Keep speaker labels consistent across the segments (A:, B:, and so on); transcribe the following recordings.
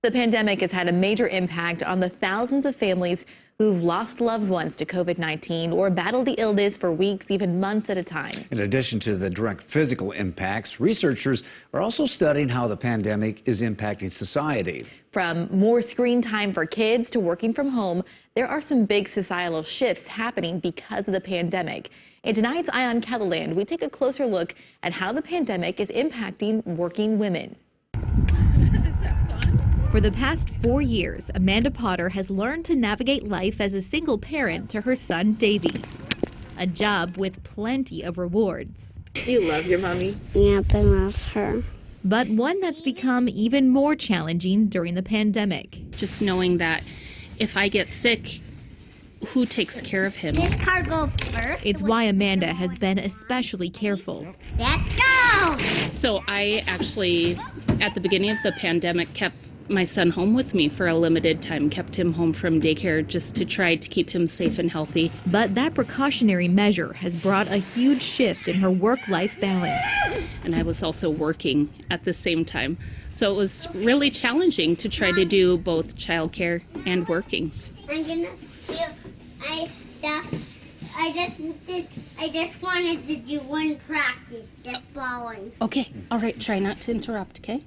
A: The pandemic has had a major impact on the thousands of families who've lost loved ones to COVID-19 or battled the illness for weeks, even months at a time.
B: In addition to the direct physical impacts, researchers are also studying how the pandemic is impacting society.
A: From more screen time for kids to working from home, there are some big societal shifts happening because of the pandemic. In tonight's Eye on KELOLAND, we take a closer look at how the pandemic is impacting working women. For the past 4 years, Amanda Potter has learned to navigate life as a single parent to her son, Davey. A job with plenty of rewards.
C: You love your mommy?
D: Yep, I love her.
A: But one that's become even more challenging during the pandemic.
E: Just knowing that if I get sick, who takes care of him?
D: This car go first.
A: It's why Amanda has been especially careful.
D: Set, go!
E: So I actually, at the beginning of the pandemic, kept my son home with me for a limited time, kept him home from daycare just to try to keep him safe and healthy.
A: But that precautionary measure has brought a huge shift in her work-life balance.
E: And I was also working at the same time. So it was really challenging to try to do both childcare and working.
D: I'm gonna do, I just wanted to do one practice, just following.
E: Okay, all right, try not to interrupt, okay?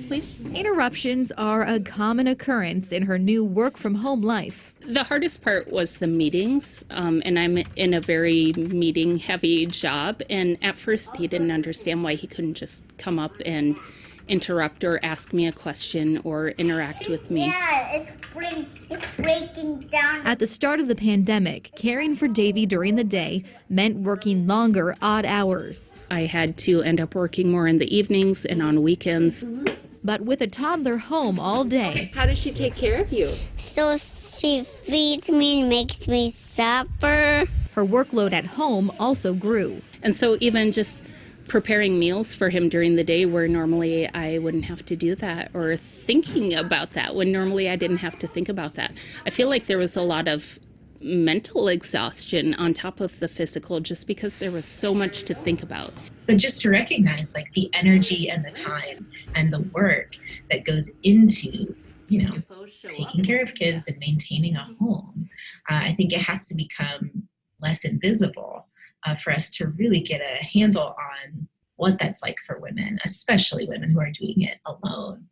E: Please.
A: Interruptions are a common occurrence in her new work-from-home life.
E: The hardest part was the meetings, and I'm in a very meeting-heavy job, and at first he didn't understand why he couldn't just come up and interrupt or ask me a question or interact with me.
D: Yeah, it's breaking down.
A: At the start of the pandemic, caring for Davey during the day meant working longer, odd hours.
E: I had to end up working more in the evenings and on weekends.
A: But with a toddler home all day,
C: How does she take care of you?
D: So she feeds me and makes me supper.
A: her workload at home also grew.
E: And so even just preparing meals for him during the day where normally I wouldn't have to do that, or thinking about that when normally I didn't have to think about that. I feel like there was a lot of mental exhaustion on top of the physical just because there was so much to think about.
F: But just to recognize like the energy and the time and the work that goes into, taking care of kids and maintaining a home, I think it has to become less invisible for us to really get a handle on what that's like for women, especially women who are doing it alone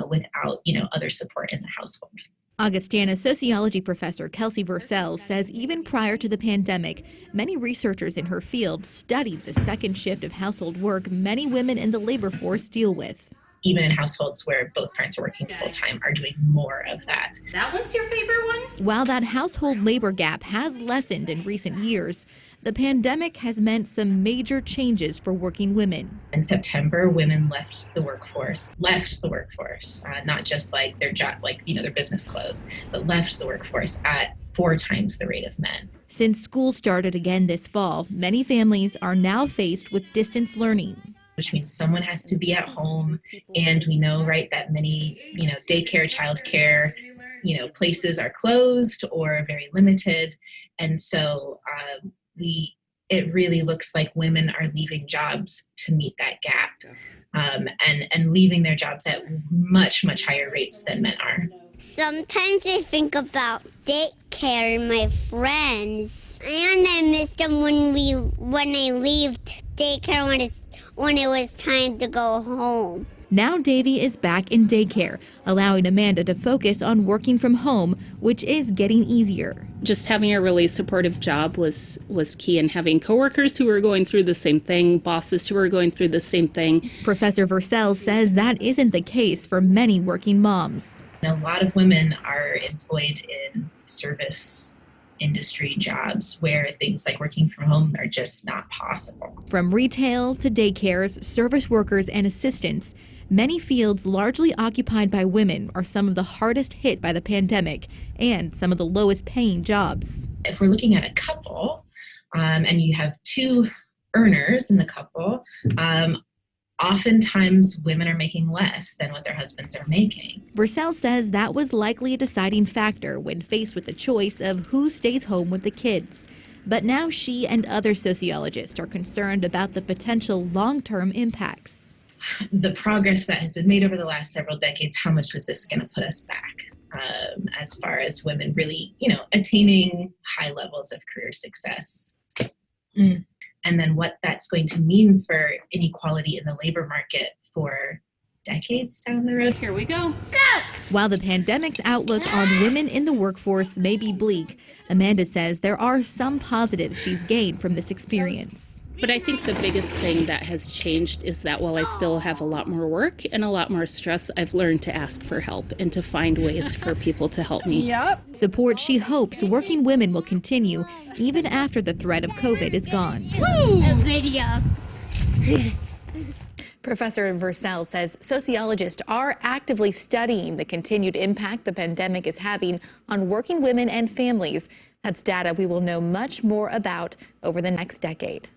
F: without, other support in the household.
A: Augustana sociology professor Kelsey Vercel says even prior to the pandemic, many researchers in her field studied the second shift of household work many women in the labor force deal with.
F: Even in households where both parents are working full-time are doing more of that.
E: That one's your favorite one?
A: While that household labor gap has lessened in recent years, the pandemic has meant some major changes for working women.
F: In September, women left the workforce, not just like their job, their business closed, but left the workforce at 4 times the rate of men.
A: Since school started again this fall, many families are now faced with distance learning.
F: Which means someone has to be at home, and we know, right, that many, daycare, childcare, places are closed or very limited, and so it really looks like women are leaving jobs to meet that gap, and leaving their jobs at much, much higher rates than men are.
D: Sometimes I think about daycare and my friends, and I miss them when I leave daycare when it was time to go home.
A: Now Davey is back in daycare, allowing Amanda to focus on working from home, which is getting easier.
E: Just having a really supportive job was key, and having coworkers who were going through the same thing, bosses who were going through the same thing.
A: Professor Vercel says that isn't the case for many working moms.
F: A lot of women are employed in service industry jobs where things like working from home are just not possible.
A: From retail to daycares, service workers and assistants, many fields largely occupied by women are some of the hardest hit by the pandemic and some of the lowest paying jobs.
F: If we're looking at a couple and you have 2 earners in the couple, oftentimes women are making less than what their husbands are making.
A: Vercel says that was likely a deciding factor when faced with the choice of who stays home with the kids. But now she and other sociologists are concerned about the potential long-term impacts.
F: the progress that has been made over the last several decades, how much is this going to put us back as far as women really, attaining high levels of career success? And then what that's going to mean for inequality in the labor market for decades down the road.
E: Here we go.
A: While the pandemic's outlook on women in the workforce may be bleak, Amanda says there are some positives she's gained from this experience.
E: But I think the biggest thing that has changed is that while I still have a lot more work and a lot more stress, I've learned to ask for help and to find ways for people to help me.
A: Support she hopes working women will continue even after the threat of COVID is gone. Professor Vercel says sociologists are actively studying the continued impact the pandemic is having on working women and families. That's data we will know much more about over the next decade.